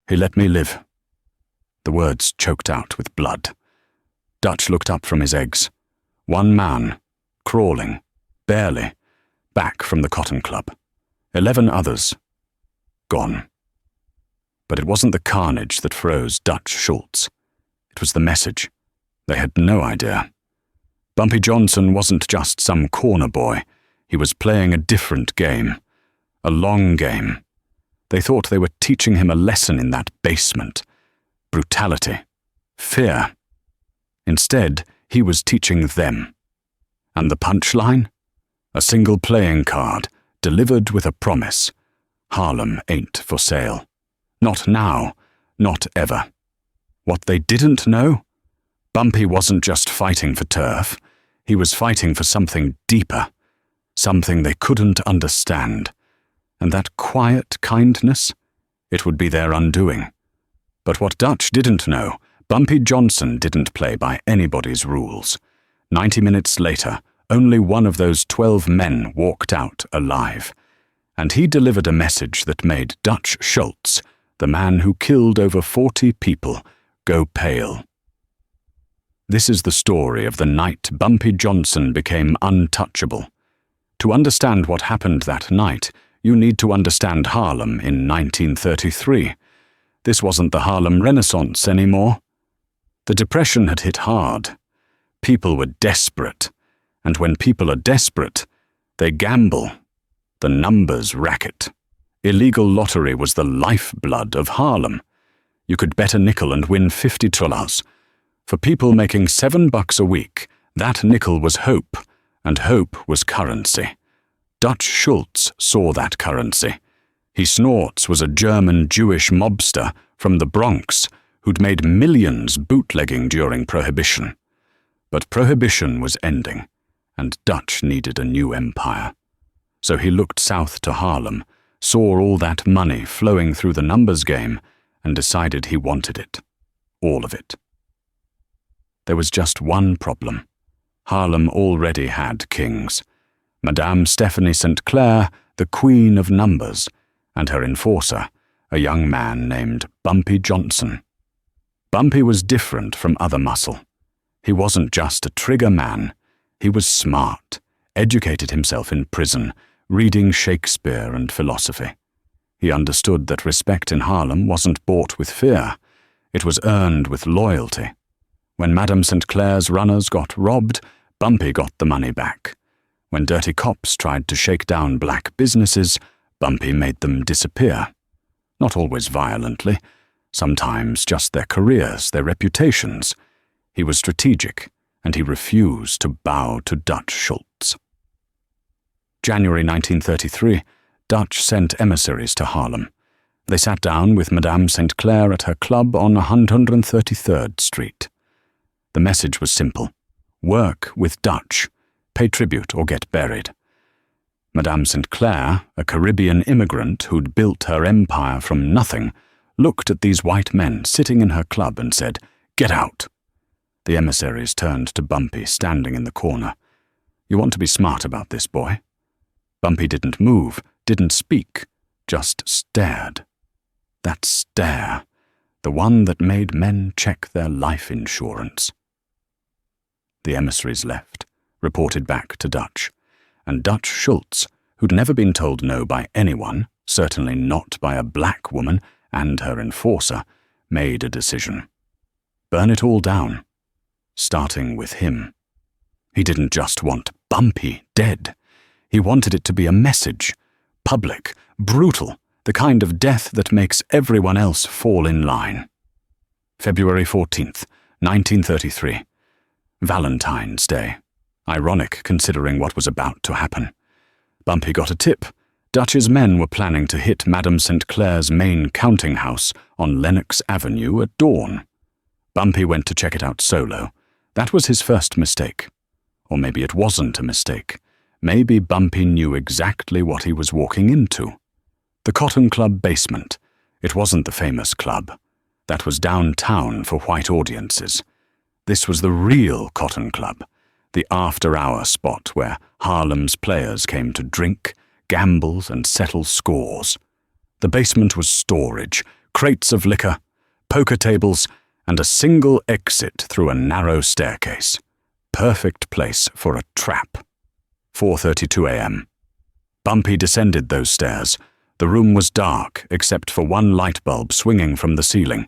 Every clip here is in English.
He let me live." The words choked out with blood. Dutch looked up from his eggs. One man, crawling, barely, back from the Cotton Club. 11 others, gone. But it wasn't the carnage that froze Dutch Schultz. It was the message. They had no idea. Bumpy Johnson wasn't just some corner boy. He was playing a different game. A long game. They thought they were teaching him a lesson in that basement. Brutality. Fear. Instead, he was teaching them. And the punchline? A single playing card, delivered with a promise. Harlem ain't for sale. Not now. Not ever. What they didn't know? Bumpy wasn't just fighting for turf. He was fighting for something deeper. Something they couldn't understand. And that quiet kindness? It would be their undoing. But what Dutch didn't know, Bumpy Johnson didn't play by anybody's rules. 90 minutes later, only one of those 12 men walked out alive. And he delivered a message that made Dutch Schultz, the man who killed over 40 people, go pale. This is the story of the night Bumpy Johnson became untouchable. To understand what happened that night, you need to understand Harlem in 1933. This wasn't the Harlem Renaissance anymore. The Depression had hit hard. People were desperate. And when people are desperate, they gamble. The numbers racket. Illegal lottery was the lifeblood of Harlem. You could bet a nickel and win $50. For people making $7 a week, that nickel was hope, and hope was currency. Dutch Schultz saw that currency. He Snorts was a German Jewish mobster from the Bronx who'd made millions bootlegging during Prohibition. But Prohibition was ending, and Dutch needed a new empire. So he looked south to Harlem, saw all that money flowing through the numbers game, and decided he wanted it. All of it. There was just one problem. Harlem already had kings. Madame Stephanie St. Clair, the queen of numbers, and her enforcer, a young man named Bumpy Johnson. Bumpy was different from other muscle. He wasn't just a trigger man. He was smart, educated himself in prison, reading Shakespeare and philosophy. He understood that respect in Harlem wasn't bought with fear. It was earned with loyalty. When Madame St. Clair's runners got robbed, Bumpy got the money back. When dirty cops tried to shake down black businesses, Bumpy made them disappear. Not always violently, sometimes just their careers, their reputations. He was strategic, and he refused to bow to Dutch Schultz. January 1933, Dutch sent emissaries to Harlem. They sat down with Madame St. Clair at her club on 133rd Street. The message was simple. Work with Dutch. Pay tribute or get buried. Madame St. Clair, a Caribbean immigrant who'd built her empire from nothing, looked at these white men sitting in her club and said, "Get out." The emissaries turned to Bumpy standing in the corner. "You want to be smart about this, boy." Bumpy didn't move, didn't speak, just stared. That stare, the one that made men check their life insurance. The emissaries left, reported back to Dutch, and Dutch Schultz, who'd never been told no by anyone, certainly not by a black woman and her enforcer, made a decision. Burn it all down, starting with him. He didn't just want Bumpy dead. He wanted it to be a message, public, brutal, the kind of death that makes everyone else fall in line. February 14th, 1933. Valentine's Day. Ironic considering what was about to happen. Bumpy got a tip. Dutch's men were planning to hit Madame St. Clair's main counting house on Lenox Avenue at dawn. Bumpy went to check it out solo. That was his first mistake. Or maybe it wasn't a mistake. Maybe Bumpy knew exactly what he was walking into. The Cotton Club basement. It wasn't the famous club. That was downtown for white audiences. This was the real Cotton Club, the after-hour spot where Harlem's players came to drink, gamble, and settle scores. The basement was storage, crates of liquor, poker tables, and a single exit through a narrow staircase. Perfect place for a trap. 4:32 a.m. Bumpy descended those stairs. The room was dark except for one light bulb swinging from the ceiling.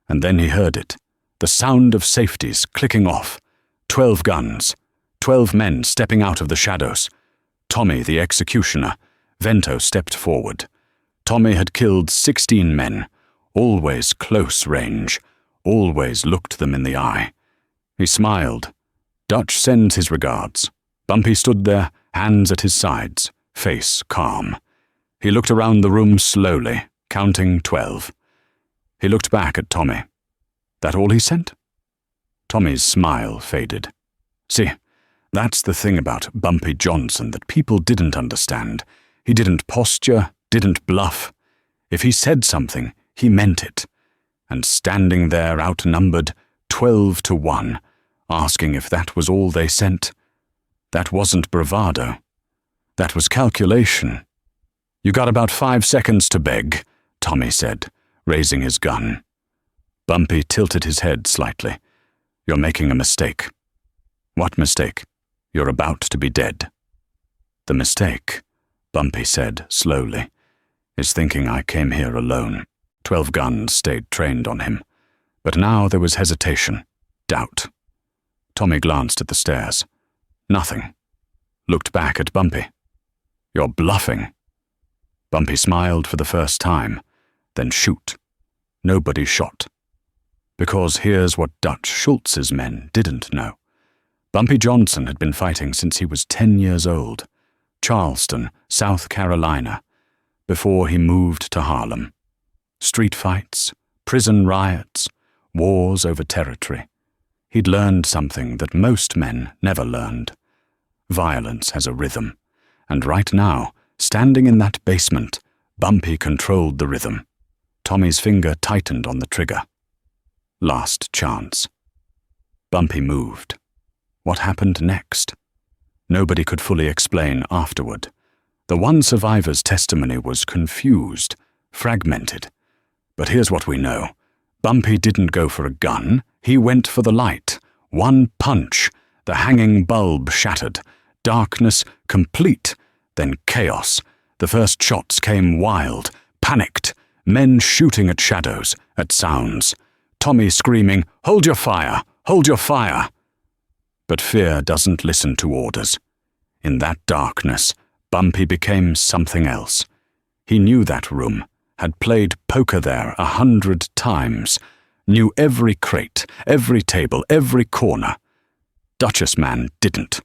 And then he heard it. The sound of safeties clicking off. 12 guns. 12 men stepping out of the shadows. Tommy, the executioner. Vento stepped forward. Tommy had killed 16 men. Always close range. Always looked them in the eye. He smiled. Dutch sends his regards. Bumpy stood there, hands at his sides, face calm. He looked around the room slowly, counting 12. He looked back at Tommy. That all he sent? Tommy's smile faded. See, that's the thing about Bumpy Johnson that people didn't understand. He didn't posture, didn't bluff. If he said something, he meant it. And standing there outnumbered 12-1, asking if that was all they sent, that wasn't bravado. That was calculation. You got about 5 seconds to beg, Tommy said, raising his gun. Bumpy tilted his head slightly. You're making a mistake. What mistake? You're about to be dead. The mistake, Bumpy said slowly, is thinking I came here alone. 12 guns stayed trained on him. But now there was hesitation, doubt. Tommy glanced at the stairs. Nothing. Looked back at Bumpy. You're bluffing. Bumpy smiled for the first time, then shoot. Nobody shot. Because here's what Dutch Schultz's men didn't know. Bumpy Johnson had been fighting since he was 10 years old, Charleston, South Carolina, before he moved to Harlem. Street fights, prison riots, wars over territory. He'd learned something that most men never learned. Violence has a rhythm, and right now, standing in that basement, Bumpy controlled the rhythm. Tommy's finger tightened on the trigger. Last chance. Bumpy moved. What happened next? Nobody could fully explain afterward. The one survivor's testimony was confused, fragmented. But here's what we know. Bumpy didn't go for a gun. He went for the light. One punch. The hanging bulb shattered. Darkness complete. Then chaos. The first shots came wild, panicked. Men shooting at shadows, at sounds. Tommy screaming, "Hold your fire! Hold your fire!" But fear doesn't listen to orders. In that darkness, Bumpy became something else. He knew that room, had played poker there 100 times, knew every crate, every table, every corner. Dutch's man didn't.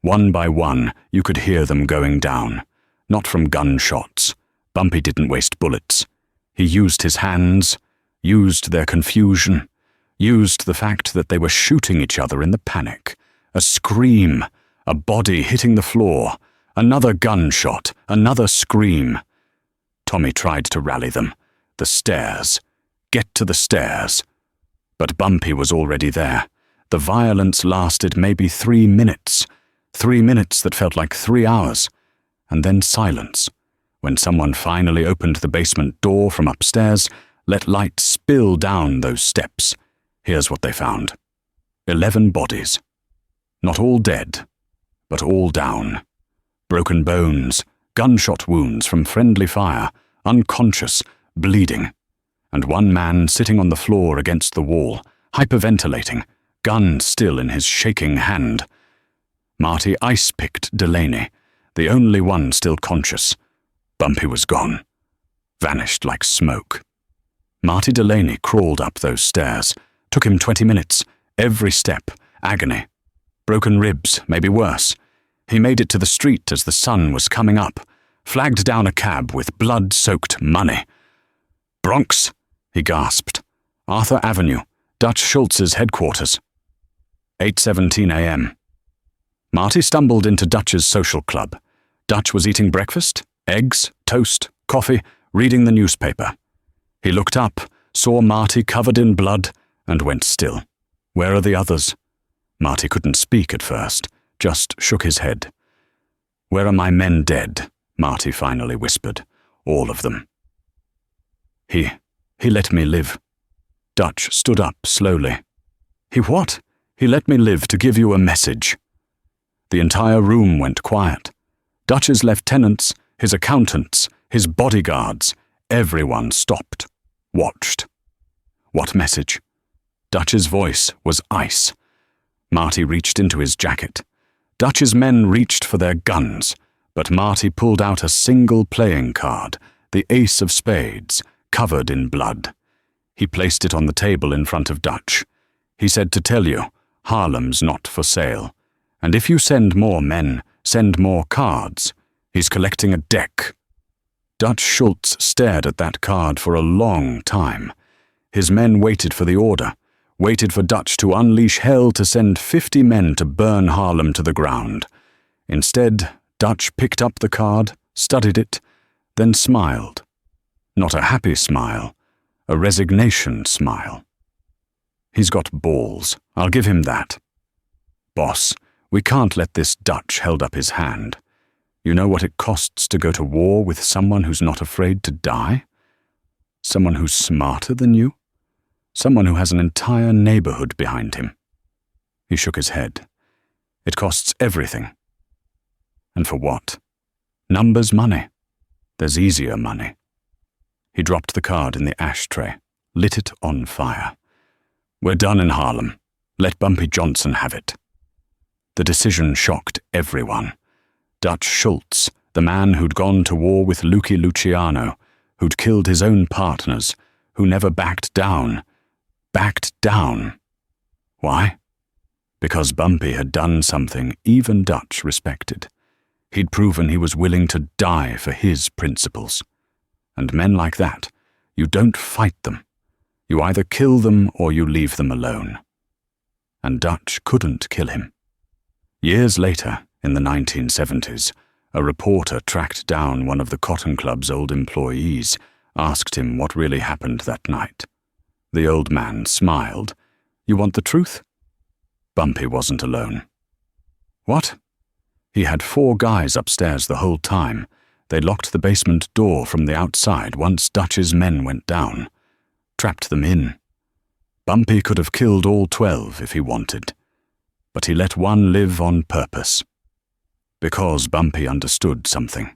One by one, you could hear them going down. Not from gunshots. Bumpy didn't waste bullets. He used his hands, used their confusion, used the fact that they were shooting each other in the panic. A scream, a body hitting the floor, another gunshot, another scream. Tommy tried to rally them. The stairs. Get to the stairs. But Bumpy was already there. The violence lasted maybe 3 minutes. 3 minutes that felt like 3 hours. And then silence. When someone finally opened the basement door from upstairs, let light spill down those steps. Here's what they found. 11 bodies. Not all dead, but all down. Broken bones, gunshot wounds from friendly fire, unconscious, bleeding. And one man sitting on the floor against the wall, hyperventilating, gun still in his shaking hand. Marty ice-picked Delaney, the only one still conscious. Bumpy was gone. Vanished like smoke. Marty Delaney crawled up those stairs. Took him 20 minutes. Every step, agony. Broken ribs, maybe worse. He made it to the street as the sun was coming up. Flagged down a cab with blood-soaked money. "Bronx," he gasped. "Arthur Avenue, Dutch Schultz's headquarters." 8:17 a.m. Marty stumbled into Dutch's social club. Dutch was eating breakfast, eggs, toast, coffee, reading the newspaper. He looked up, saw Marty covered in blood, and went still. Where are the others? Marty couldn't speak at first, just shook his head. "Where are my men dead?" Marty finally whispered. "All of them." He He let me live. Dutch stood up slowly. He what? He let me live to give you a message. The entire room went quiet. Dutch's lieutenants, his accountants, his bodyguards, everyone stopped, watched. What message? Dutch's voice was ice. Marty reached into his jacket. Dutch's men reached for their guns, but Marty pulled out a single playing card, the ace of spades, covered in blood. He placed it on the table in front of Dutch. He said to tell you, Harlem's not for sale. And if you send more men, send more cards. He's collecting a deck. Dutch Schultz stared at that card for a long time. His men waited for the order, waited for Dutch to unleash hell to send 50 men to burn Harlem to the ground. Instead, Dutch picked up the card, studied it, then smiled. Not a happy smile, a resignation smile. He's got balls, I'll give him that. Boss, we can't let this Dutch held up his hand. You know what it costs to go to war with someone who's not afraid to die? Someone who's smarter than you? Someone who has an entire neighborhood behind him. He shook his head. It costs everything. And for what? Numbers money. There's easier money. He dropped the card in the ashtray, lit it on fire. We're done in Harlem. Let Bumpy Johnson have it. The decision shocked everyone. Dutch Schultz, the man who'd gone to war with Lucky Luciano, who'd killed his own partners, who never backed down. Backed down. Why? Because Bumpy had done something even Dutch respected. He'd proven he was willing to die for his principles. And men like that, you don't fight them. You either kill them or you leave them alone. And Dutch couldn't kill him. Years later, in the 1970s, a reporter tracked down one of the Cotton Club's old employees, asked him what really happened that night. The old man smiled. You want the truth? Bumpy wasn't alone. What? He had 4 guys upstairs the whole time. They locked the basement door from the outside once Dutch's men went down. Trapped them in. Bumpy could have killed all 12 if he wanted. But he let one live on purpose. Because Bumpy understood something.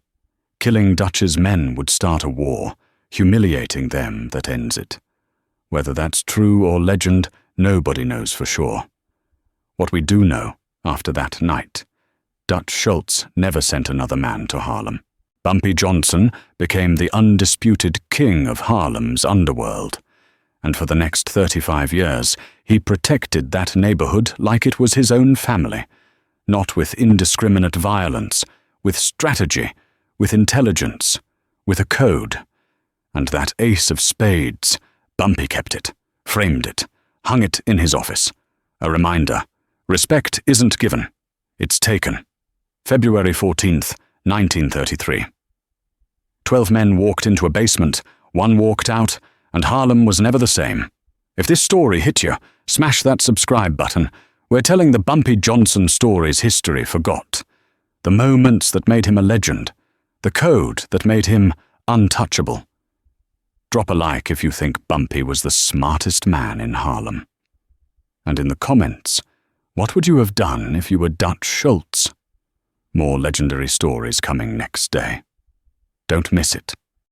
Killing Dutch's men would start a war, humiliating them that ends it. Whether that's true or legend, nobody knows for sure. What we do know, after that night, Dutch Schultz never sent another man to Harlem. Bumpy Johnson became the undisputed king of Harlem's underworld. And for the next 35 years, he protected that neighborhood like it was his own family, not with indiscriminate violence, with strategy, with intelligence, with a code. And that ace of spades, Bumpy kept it, framed it, hung it in his office. A reminder, respect isn't given, it's taken. February 14th, 1933. 12 men walked into a basement, 1 walked out, and Harlem was never the same. If this story hit you, smash that subscribe button. We're telling the Bumpy Johnson stories history forgot. The moments that made him a legend. The code that made him untouchable. Drop a like if you think Bumpy was the smartest man in Harlem. And in the comments, what would you have done if you were Dutch Schultz? More legendary stories coming next day. Don't miss it.